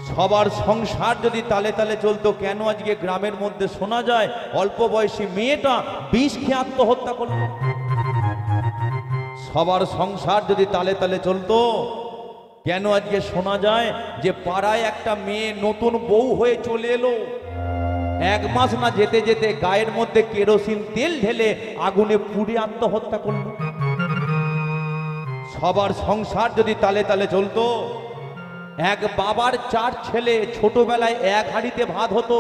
সবার সংসার যদি তালে তালে চলতো, কেন আজকে গ্রামের মধ্যে শোনা যায় অল্প বয়সী মেয়েটা বিষ খেয়ে আত্মহত্যা করল? সবার সংসার যদি তালে তালে চলতো, কেন আজকে শোনা যায় যে পাড়ায় একটা মেয়ে নতুন বউ হয়ে চলে এলো, 1 মাস না যেতে যেতে গায়ের মধ্যে কেরোসিন তেল ঢেলে আগুনে পুড়ে আত্মহত্যা করল? সবার সংসার যদি তালে তালে চলতো, এক বাবার 4 ছেলে, ছোটবেলায় 1 হাঁড়িতে ভাত হতো,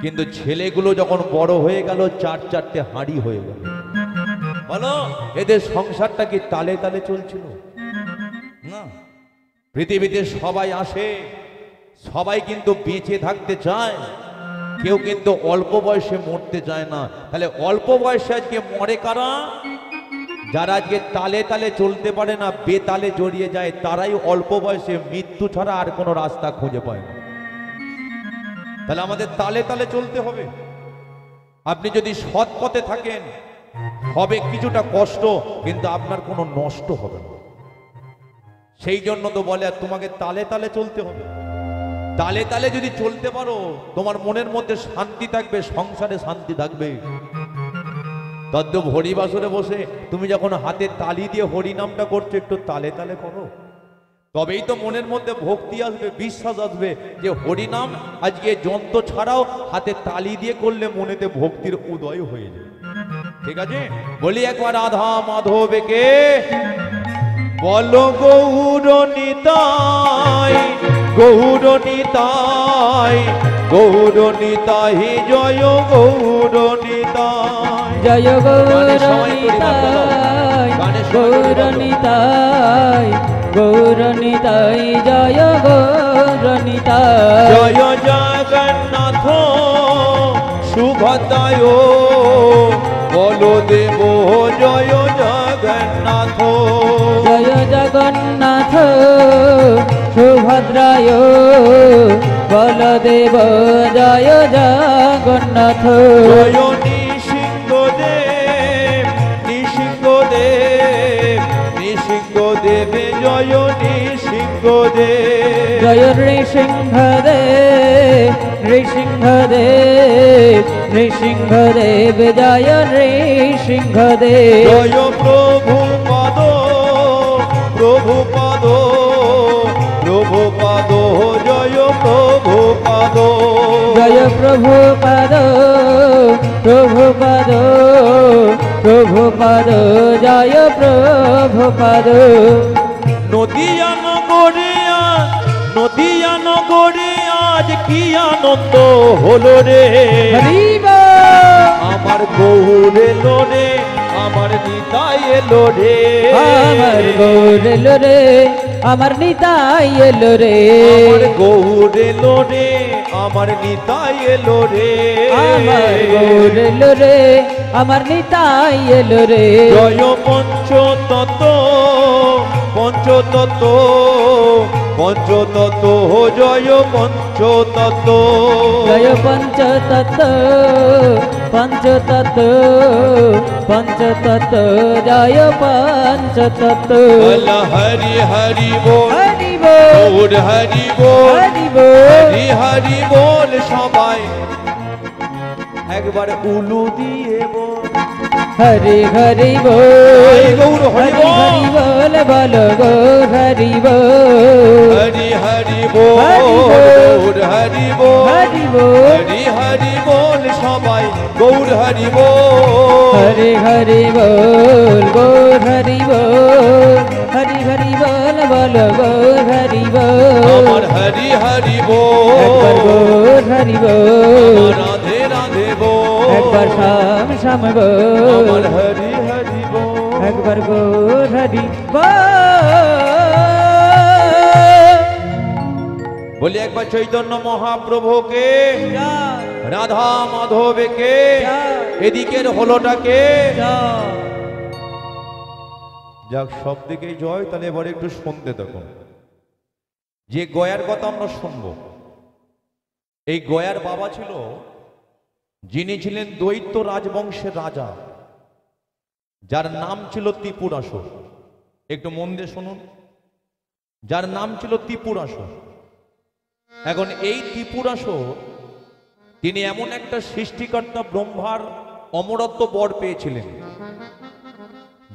কিন্তু ছেলেগুলো যখন বড় হয়ে গেল 4-4টে হাঁড়ি হয়ে গেল। বলো, এদের সংসারটা কি তালে তালে চলছিল? না। পৃথিবীতে সবাই আসে, সবাই কিন্তু বেঁচে থাকতে চায়, কেউ কিন্তু অল্প বয়সে মরতে চায় না। তাহলে অল্প বয়সে আজকে মরে কারা? যারা আজকে তালে তালে চলতে পারে না, বেতালে জড়িয়ে যায়, তারাই অল্প বয়সে মৃত্যু ছাড়া আর কোনো রাস্তা খুঁজে পায় না। তাহলে আমাদের তালে তালে চলতে হবে। আপনি যদি সৎ পথে থাকেন, হবে কিছুটা কষ্ট, কিন্তু আপনার কোনো নষ্ট হবে না। সেই জন্য তো বলে আর তোমাকে তালে তালে চলতে হবে। তালে তালে যদি চলতে পারো, তোমার মনের মধ্যে শান্তি থাকবে, সংসারে শান্তি থাকবে। তদ্রূপ হরিবাসরে বসে তুমি যখন হাতে তালি দিয়ে হরি নামটা করছো, একটু তালে তালে করো, তবেই তো মনের মধ্যে ভক্তি আসবে, বিশ্বাস আসবে যে হরিনাম আজকে যন্ত্র ছাড়াও হাতে তালি দিয়ে করলে মনেতে ভক্তির উদয় হয়ে যায়। ঠিক আছে, বলি একবার রাধা মাধবকে বলো গৌর নিতাই, গৌর নিতাই, গৌর নিতাই, জয় গৌর নিতাই, জয় গৌর নিতাই, গৌর নিতাই, গৌর নিতাই, জয় গৌর নিতাই। জয় জগন্নাথ সুভদ্রায় বলদেব, জয় জগন্নাথ, জয় জগন্নাথ সুভদ্রায় বলদেব, জয় জগন্নাথ। জয় নৃসিংহদেব, নৃসিংহদেব, নৃসিংহদেব, জয় নৃসিংহদেব, জয় নৃসিংহদেব, নৃসিংহদেব, নৃসিংহদেব, জয় নৃসিংহদেব। জয় প্রভুপাদ, প্রভুপাদ, প্রভুপাদ, জয় প্রভুপাদ, জয় প্রভুপাদ, প্রভুপাদ, প্রভুপাদ, জয় প্রভুপাদ। নদিয়া নগরে আজ, নদিয়া নগরে আজ কি আনন্দ হলো রে, হরি বল। আমার গৌর এলো রে, আমার নিতাই এলো রে, আমার গৌর এলো রে, আমার নিতাই এলো রে, আমার গৌর এলো রে, আমার নিতাই এলো রে, আমার গৌর এলো রে, আমার নিতাই এলো রে। জয় পঞ্চতত্ত্ব, পঞ্চতত্ত্ব, পঞ্চতত্ত্ব, জয় পঞ্চতত্ত্ব, জয় পঞ্চতত্ত্ব, পঞ্চতত্ত্ব, পঞ্চতত্ত্ব, জয় পঞ্চতত্ত্ব। বল হরি হরি বল, হরি বল, গৌর হরি বল, হরি বল, হরি হরি বল, সবাই একবার উলু দিয়ে বল, হরি হরি বল, জয় গৌর হরি হরি হরি বল, বল, বল গৌর হরি বল, হরি হরি বল, হরি বল, গৌর হরি বল, হরি বল, হরি হরি বল, সবাই গৌর হরি বল, হরি হরি বল, গৌর হরি বল, হরি হরি বল, বল গৌর হরি বল। আমার হরি হরি একবার বল, গৌর হরি বল, আমার রাধে রাধে বল, একবার শ্যাম শ্যাম আমার বল, হরি হরি বল, একবার গৌর হরি বল। বলি একবার চৈতন্য মহাপ্রভুকে, জয়, রাধা মাধবকে, জয়, এদিকের হলোটাকে, জয়। যাক সব দিকেই জয়। তাহলে এবারে একটু শুনতে দেখো, যে গয়ার কথা আমরা শুনব, এই গয়ার বাবা ছিল, যিনি ছিলেন দৈত্য রাজবংশের রাজা, যার নাম ছিল ত্রিপুরাসুর। একটু মন দিয়ে শুনুন, যার নাম ছিল ত্রিপুরাসুর। এখন এই ত্রিপুরাসুর তিনি এমন একটা সৃষ্টিকর্তা ব্রহ্মার অমরত্ব বর পেয়েছিলেন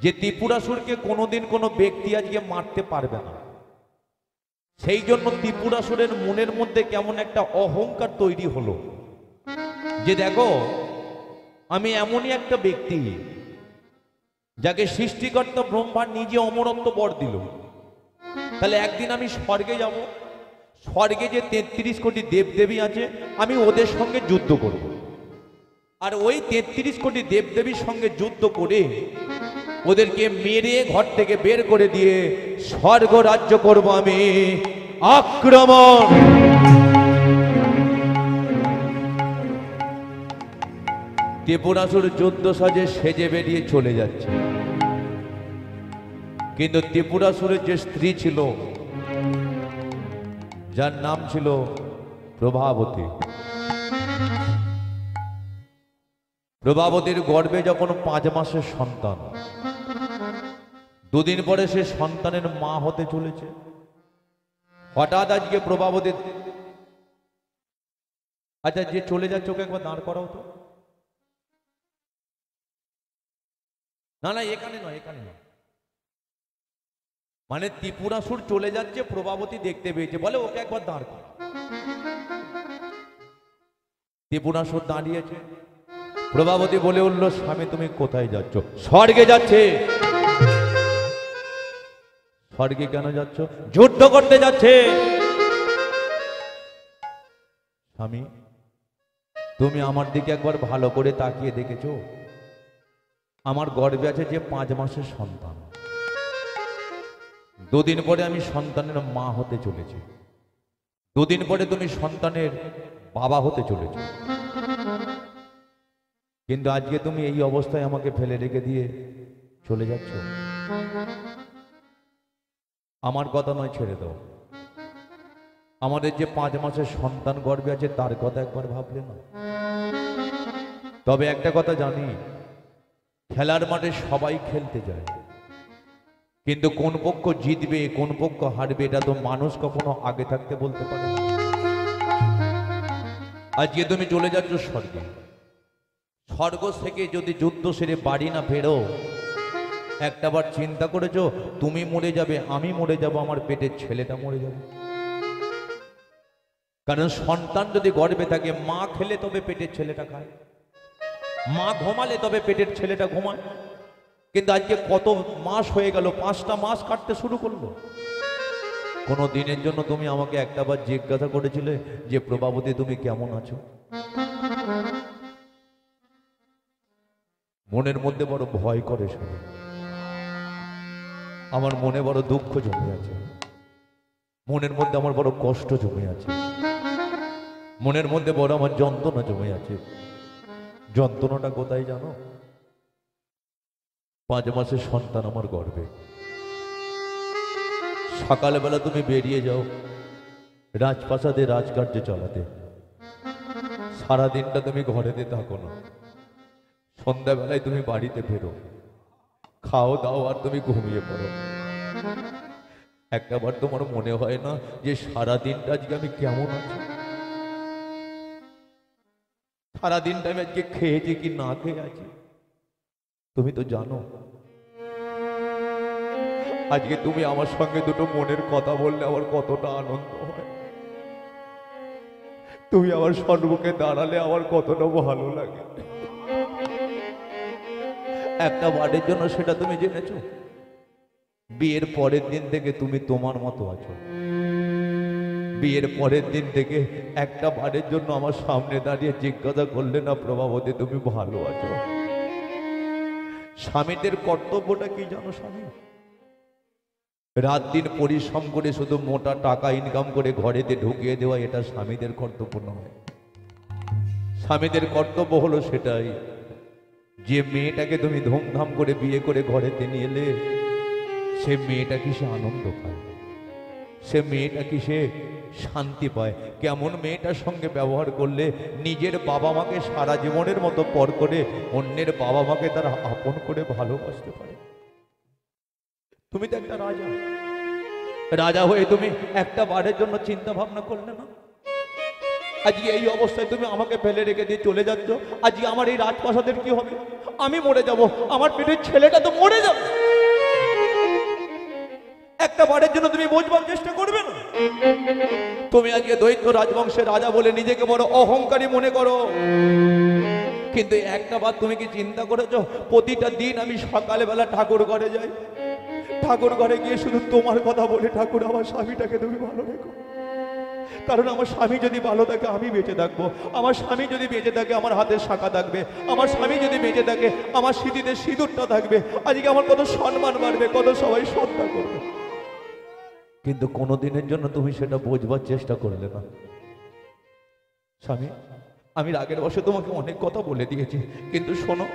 যে ত্রিপুরাসুরকে কোনোদিন কোনো ব্যক্তি আজকে মারতে পারবে না। সেই জন্য ত্রিপুরাসুরের মনের মধ্যে কেমন একটা অহংকার তৈরি হলো যে দেখো আমি এমনই একটা ব্যক্তি যাকে সৃষ্টিকর্তা ব্রহ্মা নিজে অমরত্ব বর দিল, তাহলে একদিন আমি স্বর্গে যাব, স্বর্গে যে ৩৩ কোটি দেবদেবী আছে আমি ওদের সঙ্গে যুদ্ধ করব, আর ওই ৩৩ কোটি দেবদেবীর সঙ্গে যুদ্ধ করে ওদেরকে মেরে ঘর থেকে বের করে দিয়ে স্বর্গ রাজ্য করব আমি। আক্রমণ! ত্রিপুরাসুর যুদ্ধ সাজে সেজে বেরিয়ে চলে যাচ্ছে, কিন্তু ত্রিপুরাসুরের যে স্ত্রী ছিল যার নাম ছিল প্রভাবতী, প্রভাবতীর গর্ভে যখন 5 মাসের সন্তান, দুদিন পরে সে সন্তানের মা হতে চলেছে। হঠাৎ আজকে প্রভাবতী, আচ্ছা যে চলে যাচ্ছে ওকে একবার দাঁড় করাও তো। না না এখানে নয়, এখানে নয়, মানে ত্রিপুরাসুর চলে যাচ্ছে, প্রভাবতী দেখতে পেয়েছে, বলে ওকে একবার দাঁড় কর। ত্রিপুরাসুর দাঁড়িয়েছে, প্রভাবতী বলে উঠল, স্বামী তুমি কোথায় যাচ্ছ? স্বর্গে যাচ্ছে। স্বর্গে কেন যাচ্ছ? যুদ্ধ করতে যাচ্ছে। স্বামী তুমি আমার দিকে একবার ভালো করে তাকিয়ে দেখেছো? আমার গর্ভে আছে যে 5 মাসের সন্তান, দুদিন পরে আমি সন্তানের মা হতে চলেছি, দুদিন পরে তুমি সন্তানের বাবা হতে চলেছ, কিন্তু আজকে তুমি এই অবস্থায় আমাকে ফেলে রেখে দিয়ে চলে যাচ্ছ। আমার কথা নয়, ছেড়ে দাও। আমাদের যে 5 মাসের সন্তান গর্ভে আছে তার কথা একবার ভাবলে না? তবে একটা কথা জানি, খেলার মাঠে সবাই খেলতে যায়, কিন্তু কোন পক্ষ জিতবে কোন পক্ষ হারবে এটা তো মানুষ কখনো আগে থাকতে বলতে পারে না। আজকে তুমি চলে যাচ্ছ স্বর্গে, স্বর্গ থেকে যদি যুদ্ধ সেরে বাড়ি না ফেরো, একটাবার চিন্তা করেছো তুমি মরে যাবে, আমি মরে যাব, আমার পেটের ছেলেটা মরে যাবে? কারণ সন্তান যদি গর্ভে থাকে, মা খেলে তবে পেটের ছেলেটা খায়, মা ঘুমালে তবে পেটের ছেলেটা ঘুমায়। কিন্তু আজকে কত মাস হয়ে গেল, 5টা মাস কাটতে শুরু করলো। কোনো দিনের জন্য তুমি আমাকে একটাবার জিজ্ঞাসা করেছিলে যে প্রভাবতী তুমি কেমন আছো? মনের মধ্যে বড় ভয় করে শুনে, আমার মনে বড় দুঃখ জমে আছে, মনের মধ্যে আমার বড় কষ্ট জমে আছে, মনের মধ্যে বড় আমার যন্ত্রণা জমে আছে। যন্ত্রণাটা কোথায় জানো? 5 মাসের সন্তান আমার গর্ভে। সকালবেলা তুমি বেরিয়ে যাও রাজপ্রাসাদে রাজকার্য চালাতে, সারাদিনটা তুমি ঘরেতে থাকো না, সন্ধ্যাবেলায় তুমি বাড়িতে ফেরো, খাও দাও আর তুমি ঘুমিয়ে পড়ো। একটাবার তোমার মনে হয় না যে সারাদিনটা আজকে আমি কেমন আছি? সারাদিনটা আমি আজকে খেয়েছি কি না খেয়ে আছি? তুমি তো জানো আজকে তুমি আমার সঙ্গে দুটো মনের কথা বললে আমার কতটা আনন্দ হয়, তুমি আমার সম্মুখে দাঁড়ালে আমার কতটা ভালো লাগে। একটা বারের জন্য সেটা তুমি জেনেছো? বিয়ের পরের দিন থেকে তুমি তোমার মতো আছো, বিয়ের পরের দিন থেকে একটা বারের জন্য আমার সামনে দাঁড়িয়ে জিজ্ঞাসা করলে না প্রভাবতী তুমি ভালো আছো? স্বামীদের কর্তব্যটা কি জানো? স্বামী রাত দিন পরিশ্রম করে শুধু মোটা টাকা ইনকাম করে ঘরেতে ঢুকিয়ে দেওয়া এটা স্বামীদের কর্তব্য নয়। স্বামীদের কর্তব্য হলো সেটাই যে মেয়েটাকে তুমি ধুমধাম করে বিয়ে করে ঘরেতে নিয়ে এলে সে মেয়েটা কি সে আনন্দ পায়, সে মেয়েটা কি সে শান্তি পায়, কেমন মেয়েটার সঙ্গে ব্যবহার করলে নিজের বাবা মাকে সারা জীবনের মতো পর করে অন্যের বাবা মাকে তারা আপন করে ভালোবাসতে পারে। তুমি তো একটা রাজা, রাজা হয়ে তুমি একটা বারের জন্য চিন্তা ভাবনা করলে না? আজকে এই অবস্থায় তুমি আমাকে ফেলে রেখে দিয়ে চলে যাচ্ছ। আজকে আমার এই রাজপ্রাসাদের কি হবে? আমি মরে যাব, আমার পেটের ছেলেটা তো মরে যাবে। একটা বারের জন্য তুমি বোঝবার চেষ্টা করবে না? তুমি আজকে দৈত্য রাজবংশের রাজা বলে নিজেকে বড় অহংকারী মনে করো, কিন্তু একটা বার তুমি কি চিন্তা করেছো? প্রতিটা দিন আমি সকালে বেলা ঠাকুর ঘরে যাই, ঠাকুর ঘরে গিয়ে শুধু তোমার কথা বলে, ঠাকুর আমার স্বামীটাকে তুমি ভালো রেখো, কারণ আমার স্বামী যদি ভালো থাকে আমি বেঁচে থাকবো, আমার স্বামী যদি বেঁচে থাকে আমার হাতের শাখা থাকবে, আমার স্বামী যদি বেঁচে থাকে আমার স্মৃতিতে সিঁদুরটা থাকবে, আজকে আমার কত সম্মান বাড়বে, কত সবাই শ্রদ্ধা করবে। কিন্তু কোনোদিনের জন্য তুমি সেটা বোঝবার চেষ্টা করলে না। স্বামী, আমি রাগের বশে তোমাকে অনেক কথা বলে দিয়েছি, কিন্তু শোনো,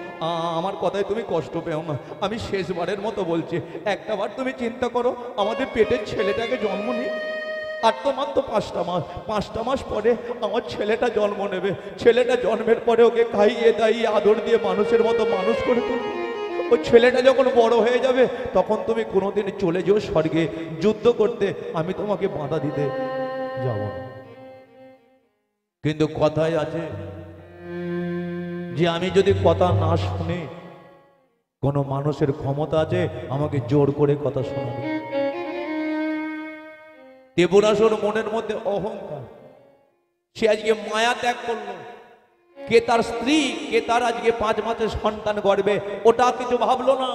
আমার কথায় তুমি কষ্ট পেও না। আমি শেষবারের মতো বলছি, একটা বার তুমি চিন্তা করো, আমাদের পেটের ছেলেটাকে জন্ম নিই, আর তো মাত্র 5টা মাস, 5টা মাস পরে আমার ছেলেটা জন্ম নেবে। ছেলেটা জন্মের পরে ওকে খাইয়ে দাইয়ে আদর দিয়ে মানুষের মতো মানুষ করে তুলবে। ওই ছেলেটা যখন বড় হয়ে যাবে তখন তুমি কোনোদিন চলে যেও স্বর্গে যুদ্ধ করতে, আমি তোমাকে বাধা দিতে যাব না। কিন্তু কথাই আছে যে আমি যদি কথা না শুনি, কোনো মানুষের ক্ষমতা আছে আমাকে জোর করে কথা শোনাবে। দেবরাসুর মনের মধ্যে অহংকার, সে আজকে মায়া ত্যাগ করলো। কে তার স্ত্রী, কে তার আজকে 5 মাসের সন্তান গর্বে, ওটা কিছু ভাবলো না।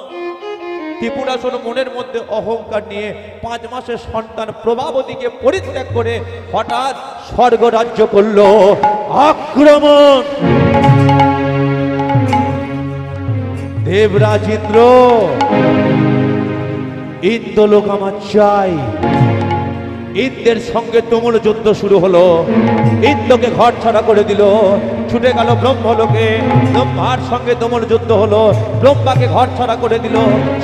ত্রিপুরাসুর মনের মধ্যে অহংকার নিয়ে 5 মাসের সন্তান প্রভাবতীকে পরিত্যাগ করে হঠাৎ স্বর্গ রাজ্য করলো। আক্রমণ! দেবরাজ ইন্দ্র, ইন্দ্রলোক আমার চাই। ইন্দ্রের সঙ্গে তুমুল যুদ্ধ শুরু হলো, ইন্দ্রকে ঘর ছাড়া করে দিল, ছুটে গেল ব্রহ্মলোকে। ব্রহ্মার সঙ্গে তুমুল যুদ্ধ হলো, ব্রহ্মাকে ঘর ছাড়া করে দিল।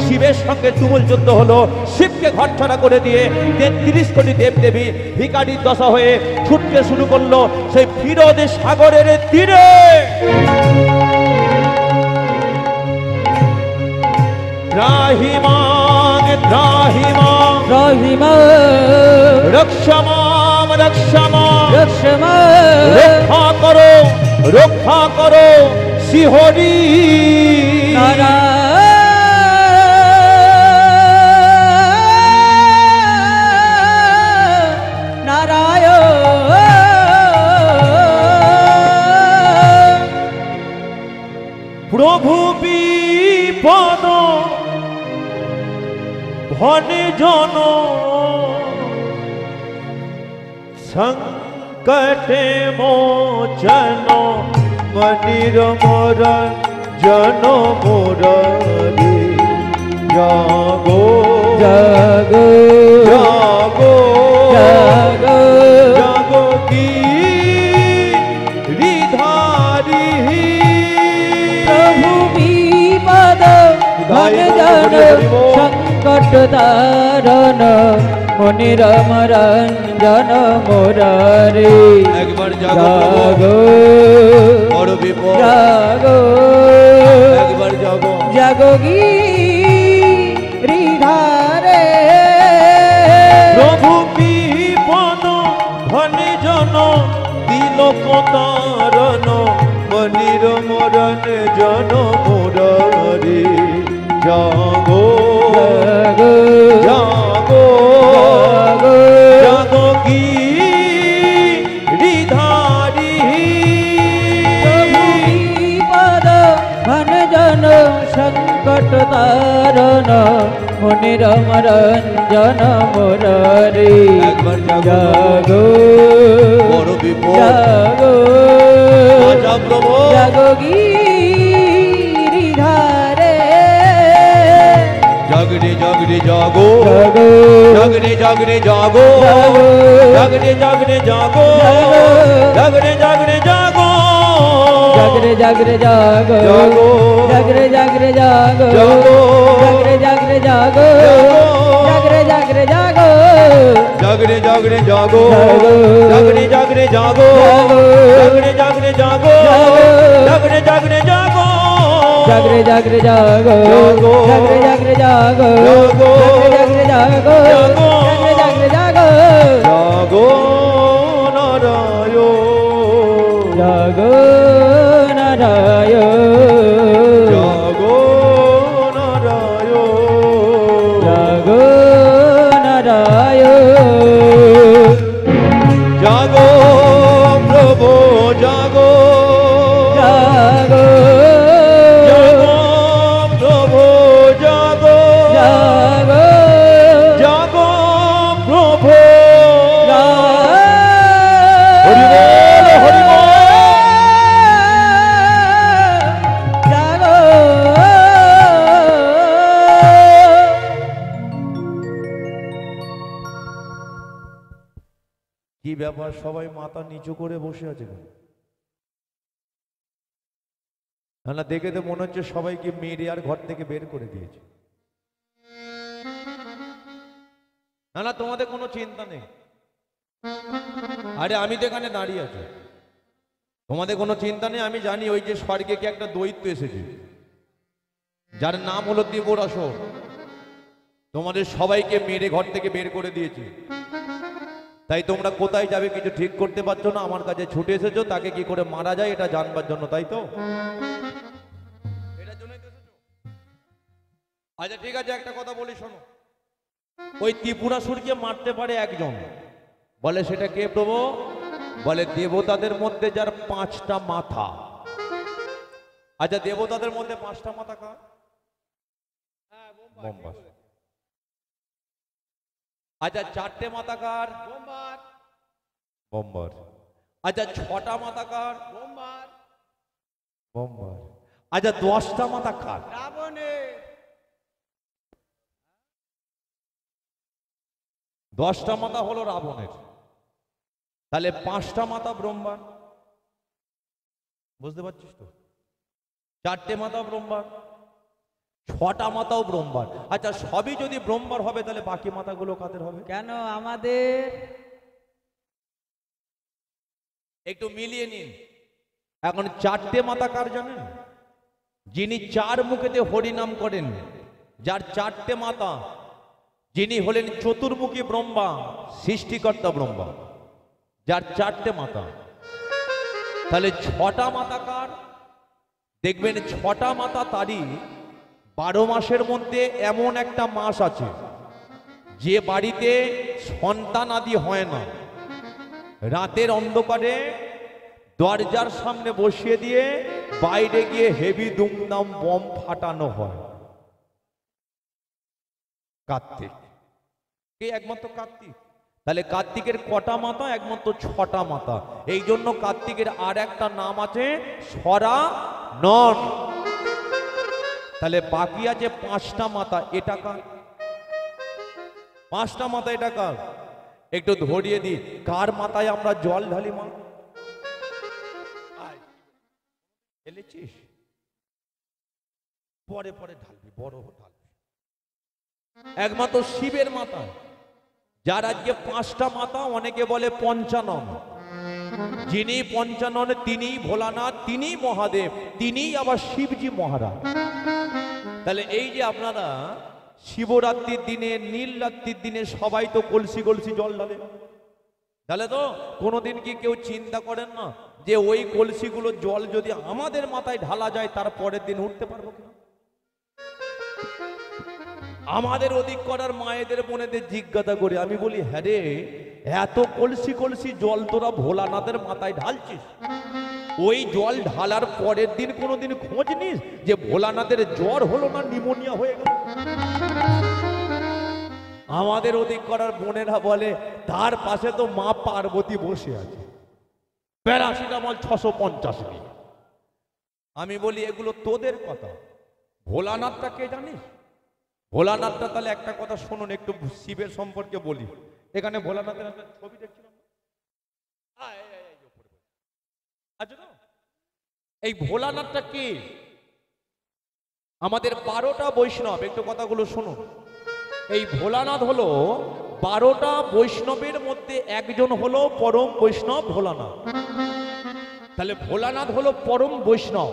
শিবের সঙ্গে তুমুল যুদ্ধ হলো, শিবকে ঘর ছাড়া করে দিয়ে 33 কোটি দেবদেবী ভিখারির দশা হয়ে ছুটতে শুরু করলো সেই ফিরোজে সাগরের তীরে। ত্রাহিমাং ত্রাহিমাং ত্রাহিমাং রক্ষমাং রক্ষমাং রক্ষমাং রক্ষা করো শ্রীহরি প্রভু বিপদ ভনে জন সংকটে মোচন মনির মোর জন মুরারি জাগো জাগো জাগো জাগো জাগো কি রিধারি প্রভু বিপদ ভনে জন সংকট তারণ মনির মরঞ্জন মুরারি একবার জাগো বড় বিপদ জাগো একবার জাগো জাগো গিরিধারে প্রভু বিপদ ভনে জন তিলক তারণ মনির মরণ জন মুরারি জাগো জাগো জাগো জাগো জাগো গিরিধারি প্রভু বিপদ ভনে জন সংকট তারণ মনির মরঞ্জন মুরারি একবার জাগো বড় বিপদ জাগো বাঁচা প্রভু জাগো গিরিধারে জাগরে জাগরে জাগো জাগো জাগরে জাগরে জাগো জাগো জাগরে জাগরে জাগো জাগরে জাগরে জাগো জাগরে জাগরে জাগো জাগো জাগরে জাগরে জাগো জাগো জাগরে জাগরে জাগো জাগরে জাগরে জাগো জাগরে জাগরে জাগো জাগো জাগরে জাগরে জাগো জাগরে জাগরে জাগো জাগরে জাগরে জাগো জাগরে জাগরে জাগো জাগরে জাগরে জাগো জাগরে জাগরে জাগো জাগরে জাগরে জাগো জাগো নারায়ণ জয় জাগো প্রভু জাগো জাগো জাগো প্রভু জাগো জাগো জাগো প্রভু হরি বল হরি বল। জাগো কি ব্যাপার সবাই মাথা নিচু করে বসে আছে কেন? না দেখে তো মনে হচ্ছে সবাইকে মেরে আর ঘর থেকে বের করে দিয়েছে। না তোমাদের কোনো চিন্তা নেই। আরে আমি তো এখানে দাঁড়িয়ে আছি, তোমাদের কোনো চিন্তা নেই। আমি জানি ওই যে স্বর্গে কি একটা দৈত্য এসেছে যার নাম হলো দেবরাসুর, তোমাদের সবাইকে মেরে ঘর থেকে বের করে দিয়েছে। তাই তোমরা কোথায় যাবে কিছু ঠিক করতে পারছো না, আমার কাছে ছুটে এসেছো তাকে কি করে মারা যায় এটা জানবার জন্য, তাই তো? এটার জন্যই তো এসেছো। আচ্ছা ঠিক আছে, একটা কথা বলি শোনো। ওই ত্রিপুরাসুরকে মারতে পারে একজন, বলে সেটা কে প্রভু? বলে দেবতাদের মধ্যে যার 5টা মাথা। আচ্ছা দেবতাদের মধ্যে 5টা মাথা কার? ব্রহ্মার। আচ্ছা 4টে মাথা কার? ব্রহ্মার। আচ্ছা 6টা মাথা কার? ব্রহ্মার। আচ্ছা 10টা মাথা কার? রাবণের। 10টা মাথা হলো রাবণের, তাহলে 5টা মাথা ব্রহ্মার। বুঝতে পারছিস তো? 4টে মাথা ব্রহ্মার, 6টা মাথাও ব্রহ্মার। আচ্ছা সবই যদি ব্রহ্মার হবে তাহলে বাকি মাথাগুলো কাদের হবে? কেন আমাদের? একটু মিলিয়ে নিন। এখন 4টে মাথা কার জানেন? যিনি 4 মুখেতে হরিনাম করেন, যার 4টে মাথা, যিনি হলেন চতুর্মুখী ব্রহ্মা, সৃষ্টিকর্তা ব্রহ্মা, যার 4টে মাথা। তাহলে 6টা মাথা কার? দেখবেন 6টা মাথা তারই। 12 মাসের মধ্যে এমন একটা মাস আছে যে বাড়িতে সন্তান আদি হয় না, রাতের অন্ধকারে দরজার সামনে বসিয়ে দিয়ে বাইরে গিয়ে হেভি দুমদাম বম ফাটানো হয়। কার্তিক, কে? একমাত্র কার্তিক। তাহলে কার্তিকের কটা মাথা? একমাত্র 6টা মাথা। এই জন্য কার্তিকের আর একটা নাম আছে সরানন। তাহলে বাকি আছে 5টা মাথা, এটা কার? 5টা মাথা এটা কার? একটু ধরিয়ে দিই, কার মাথায় আমরা জল ঢালি? মা এলেছিস, পরে পরে ঢালবি, বড় ঢালবি। একমাত্র শিবের মাথা, যার আজকে 5টা মাথা, অনেকে বলে পঞ্চানন। যিনি পঞ্চানন তিনি ভোলানাথ, তিনি মহাদেব, তিনি আবার শিবজি মহারাজ। তাহলে এই যে আপনারা শিবরাত্রির দিনে, নীল রাত্রির দিনে সবাই তো কলসি কলসি জল ঢালে, তাহলে তো কোনোদিন কি কেউ চিন্তা করেন না যে ওই কলসিগুলো জল যদি আমাদের মাথায় ঢালা যায় তার পরের দিন উঠতে পারবো কিনা? আমাদের ওদিক করার মায়েদের বোনেদের জিজ্ঞাসা করে আমি বলি, হ্যাঁ রে, এত কলসি কলসি জল তোরা ভোলানাথের মাথায় ঢালছিস, ওই জল ঢালার পরের দিন কোনোদিন খোঁজ নিস যে ভোলানাথের জ্বর হলো না নিউমোনিয়া হয়ে গেল? আমাদের ওদিক করার বোনেরা বলে তার পাশে তো মা পার্বতী বসে আছে, প্যারাসিটামল 650 নিয়ে। আমি বলি এগুলো তোদের কথা, ভোলানাথটা কে জানিস? ভোলানাথটা তাহলে একটা কথা শুনুন, একটু শিবের সম্পর্কে বলি। এখানে ভোলানাথের একটা ছবি দেখছিলাম, আচ্ছা তো এই ভোলানাথটা কি? আমাদের 12টা বৈষ্ণব, একটু কথাগুলো শুনুন। এই ভোলানাথ হলো 12টা বৈষ্ণবের মধ্যে একজন হলো পরম বৈষ্ণব ভোলানাথ। তাহলে ভোলানাথ হলো পরম বৈষ্ণব।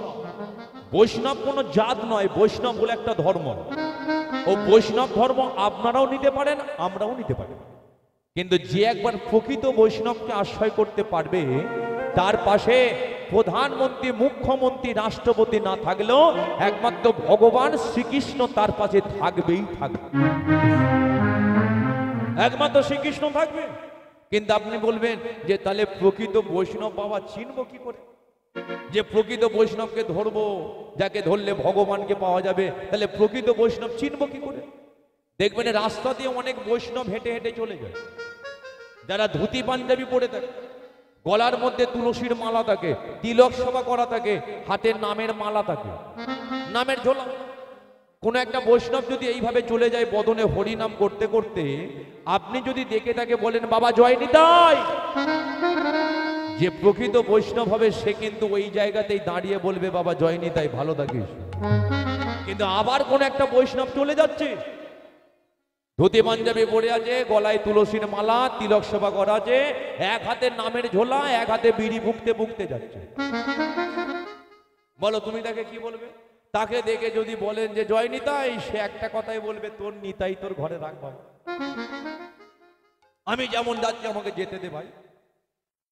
বৈষ্ণব কোনো জাত নয়, বৈষ্ণব হলো একটা ধর্ম। ও বৈষ্ণব ধর্ম আপনারাও নিতে পারেন, আমরাও নিতে পারি, কিন্তু যে একবার প্রকৃত বৈষ্ণবকে আশ্রয় করতে পারবে, তার পাশে প্রধানমন্ত্রী, মুখ্যমন্ত্রী, রাষ্ট্রপতি না থাকলেও একমাত্র ভগবান শ্রীকৃষ্ণ তার পাশে থাকবেই থাকবে। একমাত্র শ্রীকৃষ্ণ থাকবে। কিন্তু আপনি বলবেন যে তাহলে প্রকৃত বৈষ্ণব বাবা চিনবো কি করে? যে প্রকৃত বৈষ্ণবকে ধরবো, যাকে ধরলে ভগবানকে পাওয়া যাবে, তাহলে প্রকৃত বৈষ্ণব চিনবো কি করে? দেখবেন রাস্তা দিয়ে অনেক বৈষ্ণব হেঁটে হেঁটে চলে যায়, যারা ধুতি পাঞ্জাবি পরে থাকে, গলার মধ্যে তুলসীর মালা থাকে, তিলক সভা করা থাকে, হাতে নামের মালা থাকে, নামের ঝোলা। কোন একটা বৈষ্ণব যদি এইভাবে চলে যায় বদনে হরিনাম করতে করতে, আপনি যদি দেখে তাকে বলেন বাবা জয় নিতাই, যে প্রকৃত বৈষ্ণব হবে সে কিন্তু ওই জায়গাতেই দাঁড়িয়ে বলবে বাবা জয় নিতাই, ভালো থাকিস। কিন্তু আবার কোন একটা বৈষ্ণব চলে যাচ্ছে, ধুতি পাঞ্জাবি পরে আছে, গলায় তুলসীর মালা, তিলক সেবা করা আছে, এক হাতে নামের ঝোলা, এক হাতে বিড়ি ফুঁকতে ফুঁকতে যাচ্ছে। বলো তুমি তাকে কি বলবে? তাকে দেখে যদি বলেন যে জয় নিতাই, সে একটা কথাই বলবে তোর নিতাই তোর ঘরে রাখ বাবা, আমি যেমন যাচ্ছি আমাকে যেতে দে ভাই।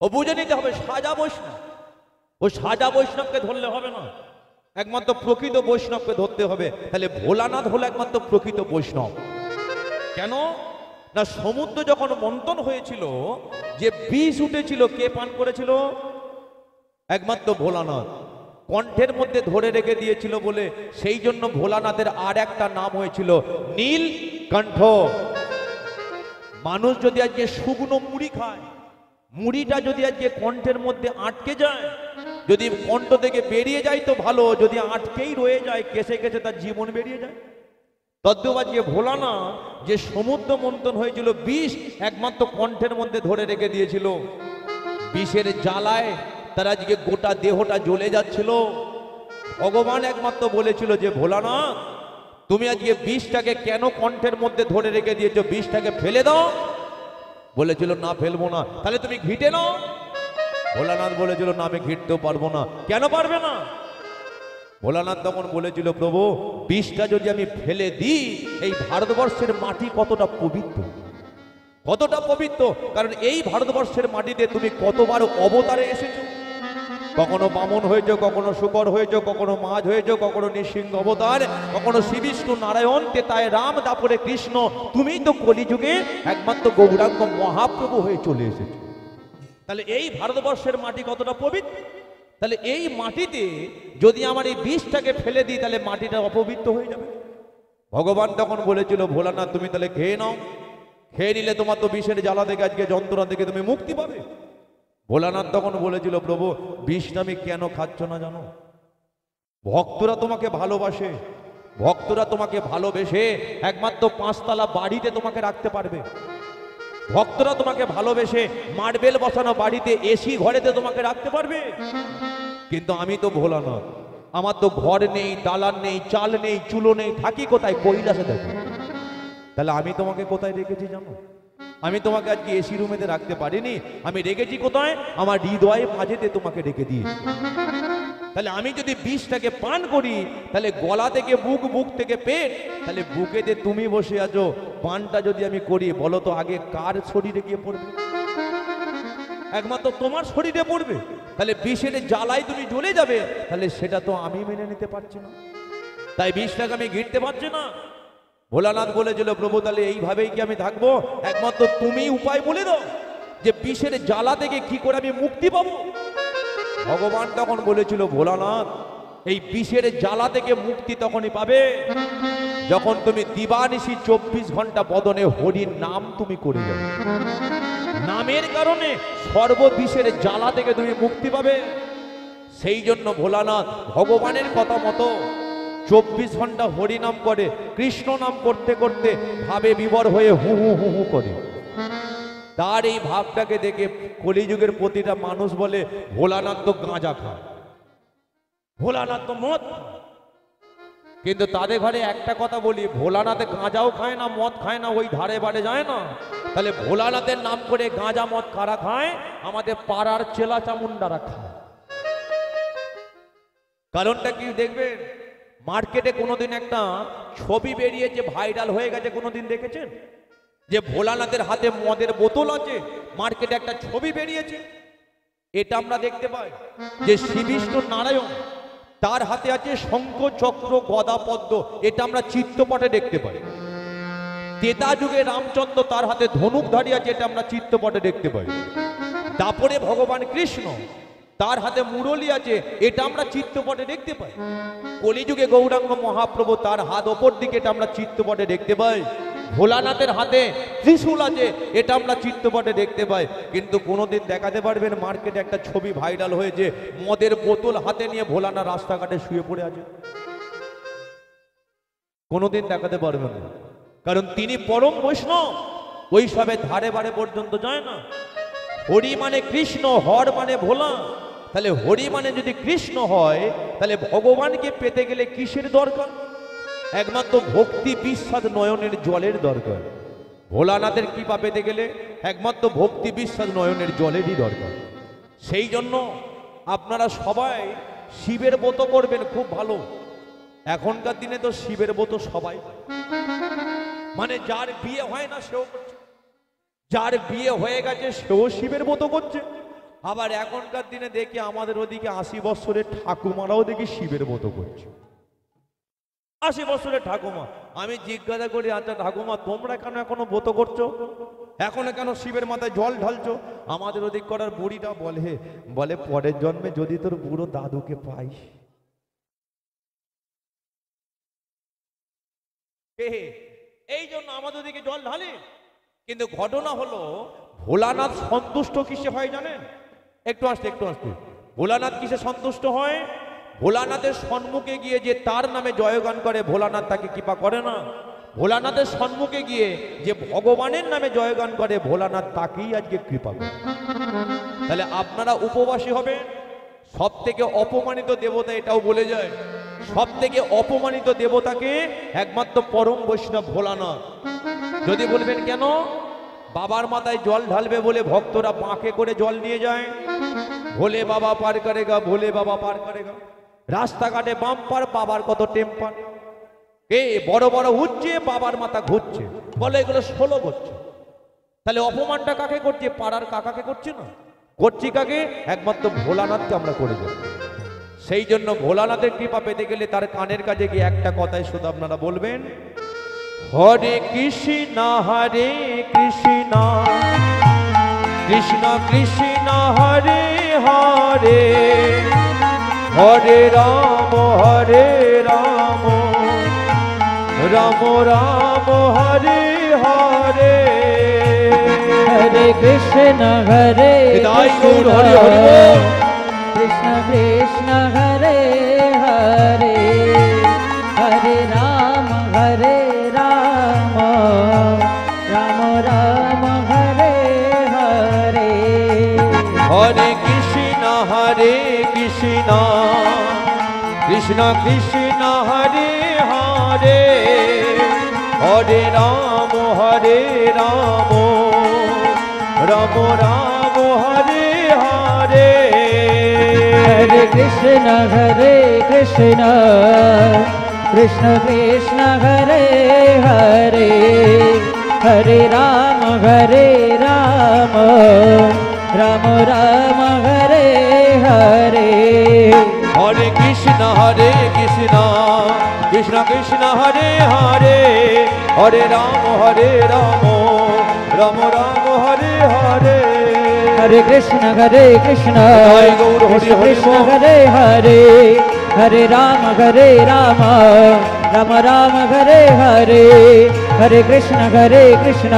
ও বুঝে নিতে হবে সাজা বৈষ্ণব, ও সাজা বৈষ্ণবকে ধরলে হবে না, একমাত্র প্রকৃত বৈষ্ণবকে ধরতে হবে। তাহলে ভোলানাথ হলো একমাত্র প্রকৃত বৈষ্ণব। কেন না, সমুদ্র যখন মন্থন হয়েছিল, যে বিষ উঠেছিল কে পান করেছিল? একমাত্র ভোলানাথ। কণ্ঠের মধ্যে ধরে রেখে দিয়েছিল বলে সেই জন্য ভোলানাথের আর একটা নাম হয়েছিল নীলকণ্ঠ। মানুষ যদি আজকে শুকনো মুড়ি খায়, মুড়িটা যদি আজকে কণ্ঠের মধ্যে আটকে যায়, যদি কণ্ঠ থেকে বেরিয়ে যায় তো ভালো, যদি আটকেই রয়ে যায় কেসে কেসে তার জীবন বেরিয়ে যায়। তদ্রূপ আজকে ভোলানাথ যে সমুদ্র মন্থন হয়েছিল, বিষ একমাত্র কণ্ঠের মধ্যে ধরে রেখে দিয়েছিল, বিষের জ্বালায় তার আজকে গোটা দেহটা জ্বলে যাচ্ছিল। ভগবান একমাত্র বলেছিল যে ভোলানাথ তুমি আজকে বিষটাকে কেন কণ্ঠের মধ্যে ধরে রেখে দিয়েছো, বিষটাকে ফেলে দাও। বলেছিল না ফেলবো না। তাহলে তুমি ঘিটে নাও। ভোলানাথ বলেছিল না আমি ঘিটতেও পারবো না। কেন পারবে না? ভোলানাথ তখন বলেছিল প্রভু বিষটা যদি আমি ফেলে দিই, এই ভারতবর্ষের মাটি কতটা পবিত্র, কতটা পবিত্র। কারণ এই ভারতবর্ষের মাটিতে তুমি কতবার অবতারে এসেছো, কখনো বামন হয়েছ, কখনো শুকর হয়েছ, কখনো মাঝ হয়েছ, কখনো নৃসিংহ অবতার, কখনো শ্রী বিষ্ণু নারায়ণ, তেতায় রাম, তারপরে কৃষ্ণ। তুমি তো কলিযুগে একমাত্র গৌরাঙ্গ মহাপ্রভু হয়ে চলে এসেছো। তাহলে এই ভারতবর্ষের মাটি কতটা পবিত্র। তাহলে এই মাটিতে যদি আমার এই বিষটাকে ফেলে দিই, তাহলে মাটিটা অপবিত্র হয়ে যাবে। ভগবান তখন বলেছিল ভোলানাথ তুমি তাহলে খেয়ে নাও, খেয়ে নিলে তোমার তো বিষের জ্বালা থেকে আজকে যন্ত্রণা থেকে তুমি মুক্তি পাবে। ভোলানাথ তখন বলেছিল প্রভু বিষটা আমি কেন খাচ্ছ না জানো? ভক্তরা তোমাকে ভালোবাসে, ভক্তরা তোমাকে ভালোবেসে একমাত্র 5 তলা বাড়িতে তোমাকে রাখতে পারবে। ভক্তরা তোমাকে ভালোবেসে মার্বেল বসানো বাড়িতে, এসি ঘরেতে তোমাকে রাখতে পারবে। কিন্তু আমি তো ভোলানাথ, আমার তো ঘর নেই, দালান নেই, চাল নেই, চুলো নেই, থাকি কোথায়? কৈলাসে থাকি। তাহলে আমি তোমাকে কোথায় রেখেছি জানো? আমি তোমাকে আজকে এসি রুমেতে রাখতে পারিনি, আমি রেখেছি কোথায়? আমার হৃদয়ে মাঝেতে তোমাকে রেখে দিয়েছি। তাহলে আমি যদি বিষটাকে পান করি, তাহলে গলা থেকে বুক, বুক থেকে পেট, তাহলে বুকেতে তুমি বসে আছো। পানটা যদি আমি করি, বলো তো আগে কার শরীরে গিয়ে পড়বে? একমাত্র তোমার শরীরে পড়বে। তাহলে বিষের জ্বালায় তুমি জ্বলে যাবে, তাহলে সেটা তো আমি মেনে নিতে পারছি না, তাই বিষটাকে আমি ঘিরতে পারছি না। ভোলানাথ বলেছিল প্রভু তাহলে এইভাবেই কি আমি থাকবো? একমাত্র তুমি উপায় বলে দাও যে বিষের জ্বালা থেকে কি করে আমি মুক্তি পাবো। ভগবান তখন বলেছিল ভোলানাথ এই বিষের জ্বালা থেকে মুক্তি তখনই পাবে যখন তুমি দিবানিশি 24 ঘন্টা বদনে হরির নাম তুমি করে যাবে। নামের কারণে সর্ববিষের জ্বালা থেকে তুমি মুক্তি পাবে। সেই জন্য ভোলানাথ ভগবানের কথা মতো 24 ঘন্টা হরিনাম করে, কৃষ্ণ নাম করতে করতে ভাবে বিভোর হয়ে হু হু হু হু করে। তার এই ভাবটাকে দেখে কলিযুগের প্রতিটা মানুষ বলে ভোলানাথ তো গাঁজা খায়, ভোলানাথ তো মদ খায়। কিন্তু তাদের ঘরে একটা কথা বলি, ভোলানাথে গাঁজাও খায় না, মদ খায় না, ওই ধারে বাড়ে যায় না। তাহলে ভোলানাথের নাম করে গাঁজা মদ কারা খায়? আমাদের পাড়ার চেলা চামুন্ডারা খায়। কারণটা কি দেখবেন, মার্কেটে কোনোদিন একটা ছবি বেরিয়েছে, ভাইরাল হয়ে গেছে, কোনোদিন দেখেছেন? যে ভোলানাথের হাতে মদের বোতল আছে, মার্কেটে একটা ছবি বেরিয়েছে। এটা আমরা দেখতে পাই যে শ্রী বিষ্ণু নারায়ণ, তার হাতে আছে শঙ্খ চক্র গদা পদ্ম, এটা আমরা চিত্রপটে দেখতে পাই। ত্রেতা যুগে রামচন্দ্র তার হাতে ধনুকধারী আছে, এটা আমরা চিত্রপটে দেখতে পাই। তারপরে ভগবান কৃষ্ণ তার হাতে মুরলী আছে, এটা আমরা চিত্রপটে দেখতে পাই। কলিযুগে গৌরাঙ্গ মহাপ্রভু তার হাত ওপর দিকে, এটা আমরা চিত্রপটে দেখতে পাই। ভোলানাথের হাতে ত্রিশূল আছে, এটা আমরা চিত্রপটে দেখতে পাই। কিন্তু কোনোদিন দেখাতে পারবেন মার্কেটে একটা ছবি ভাইরাল হয়েছে, মদের বোতল হাতে নিয়ে ভোলানাথ রাস্তাঘাটে শুয়ে পড়ে আছে? কোনোদিন দেখাতে পারবেন না, কারণ তিনি পরম বৈষ্ণব, ওইসবের ধারে বারে পর্যন্ত যায় না। হরি মানে কৃষ্ণ, হর মানে ভোলা। তাহলে হরি মানে যদি কৃষ্ণ হয়, তাহলে ভগবানকে পেতে গেলে কিসের দরকার? একমাত্র ভক্তি বিশ্বাস নয়নের জলের দরকার। ভোলানাথের কৃপা পেতে গেলে একমাত্র ভক্তি বিশ্বাস নয়নের জলেরই দরকার। সেই জন্য আপনারা সবাই শিবের ব্রত করবেন, খুব ভালো। এখনকার দিনে তো শিবের ব্রত সবাই, মানে যার বিয়ে হয় না সেও করছে, যার বিয়ে হয়ে গেছে সেও শিবের ব্রত করছে। আবার এখনকার দিনে দেখি আমাদের ওদিকে 80 বছরের ঠাকুমারাও দেখি শিবের ব্রত করছে। 80 বছরের ঠাকুমা, আমি জিজ্ঞাসা করি, আচ্ছা ঠাকুমা তোমরা কেন এখনো ব্রত করছো, এখনো কেন শিবের মাথায় জল ঢালছো? আমাদের ওদিক করার বুড়িটা বলে পরের জন্মে যদি তোর বুড়ো দাদুকে পাইস। এই জন্য আমাদের ওদিকে জল ঢালে। কিন্তু ঘটনা হলো ভোলানাথ সন্তুষ্ট কিসে হয় জানেন? একটু আসতে ভোলানাথ কিসে সন্তুষ্ট হয়? ভোলানাথের সম্মুখে গিয়ে যে তার নামে জয়গান করে, ভোলানাথ তাকে কৃপা করে না। ভোলানাথের সম্মুখে গিয়ে যে ভগবানের নামে জয়গান করে, ভোলানাথ তাকেই আজকে কৃপা করে। তাহলে আপনারা উপবাসী হবে। সব থেকে অপমানিত দেবতা, এটাও বলে যায়, সব থেকে অপমানিত দেবতাকে একমাত্র পরম বৈষ্ণব ভোলানাথ। যদি বলবেন কেন? বাবার মাথায় জল ঢালবে বলে ভক্তরা বাঁকে করে জল নিয়ে যায়। ভোলে বাবা পার করেগা, ভোলে বাবা পার করেগা। রাস্তাঘাটে বাম্পার, বাবার কত টেম্পার। বড় বড় উঠছে, বাবার মাথা ঘুরছে, বলে এগুলো 16 করছে। তাহলে অপমানটা কাকে করছে? পাড়ার কাকাকে করছে না, করছি কাকে? একমাত্র ভোলানাথকে আমরা করে দেব। সেই জন্য ভোলানাথের কৃপা পেতে গেলে তার কানের কাছে গিয়ে একটা কথাই শুধু আপনারা বলবেন, হরে কৃষ্ণ হরে কৃষ্ণ কৃষ্ণ কৃষ্ণ হরে হরে, হরে রাম রাম রাম হরে হরে। হরে কৃষ্ণ হরে কৃষ্ণ কৃষ্ণ কৃষ্ণ হরে হরে, হরে রাম রাম রাম হরে হরে। হরে কৃষ্ণ কৃষ্ণ কৃষ্ণ হরে হরে, হরে রাম রাম রাম হরে হরে। হরে কৃষ্ণ কৃষ্ণ কৃষ্ণ কৃষ্ণ হরে হরে, হরে রাম রাম রাম হরে হরে। হরে কৃষ্ণ কৃষ্ণ কৃষ্ণ হরে হরে, হরে রাম রাম রাম হরে হরে। হরে কৃষ্ণ কৃষ্ণ কৃষ্ণ হরে হরে, হরে রাম রাম রাম হরে হরে। হরে কৃষ্ণ কৃষ্ণ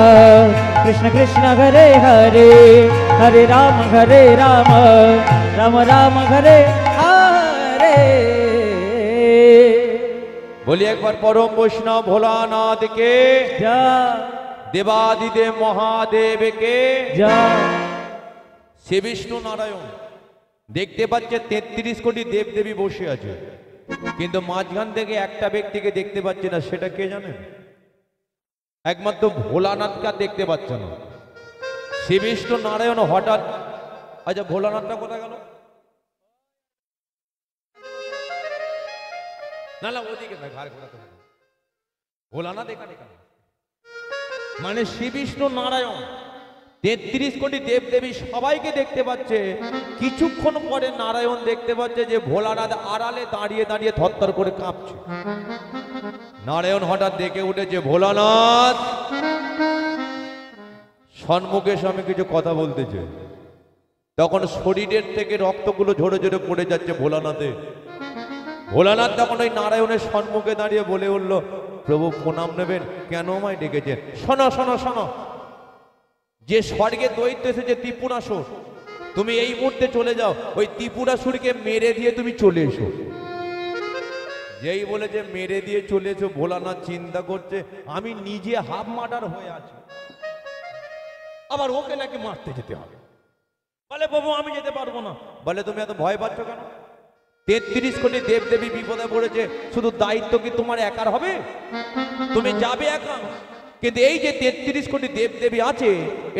কৃষ্ণ কৃষ্ণ হরে হরে, হরে রাম রাম রাম হরে হরে। বলি একবার পরম বৈষ্ণব ভোলানাথকে জয়, দেবাদিদেব মহাদেবকে জয়। শ্রী বিষ্ণু নারায়ণ দেখতে পাচ্ছে 33 কোটি দেবদেবী বসে আছে, কিন্তু মাঝখান থেকে একটা ব্যক্তিকে দেখতে পাচ্ছে না। সেটা কে জানেন? একমাত্র ভোলানাথকে দেখতে পাচ্ছে না। শ্রী বিষ্ণু নারায়ণ হঠাৎ, আচ্ছা ভোলানাথটা কোথায় গেল? না ওদিকে না, ঘাড় ঘোরাতে হবে। ভোলানাথ এখানে কেন? মানে শ্রী বিষ্ণু নারায়ণ 33 কোটি দেবদেবী সবাইকে দেখতে পাচ্ছে। কিছুক্ষণ পরে নারায়ণ দেখতে পাচ্ছে যে ভোলানাথ আড়ালে দাঁড়িয়ে দাঁড়িয়ে থরথর করে কাঁপছে। নারায়ণ হঠাৎ দেখে উঠেছে, ভোলানাথ সন্মুখে আমি কিছু কথা বলতে চাই। তখন শরীরের থেকে রক্তগুলো ঝরে ঝরে পড়ে যাচ্ছে ভোলানাথে। ভোলানাথ তখন ওই নারায়ণের সম্মুখে দাঁড়িয়ে বলে উঠল, প্রভু প্রণাম নেবেন, কেন আমায় ডেকেছেন? শোনো শোনো শোনো, যে স্বর্গে দৈত্য এসেছে ত্রিপুরাসুর, তুমি এই মুহূর্তে চলে যাও, ওই ত্রিপুরাসুরকে মেরে দিয়ে তুমি চলে এসো। যেই বলেছে মেরে দিয়ে চলে এসো, ভোলানাথ চিন্তা করছে আমি নিজে হাফ মার্ডার হয়ে আছি, আবার ওকে নাকি মারতে যেতে হবে। বলে প্রভু আমি যেতে পারবো না। বলে তুমি এত ভয় পাচ্ছ কেন? 33 কোটি দেবদেবী বিপদে পড়েছে, শুধু দায়িত্ব কি তোমার একার হবে? তুমি যাবে একা, কিন্তু এই যে 33 কোটি দেবদেবী আছে,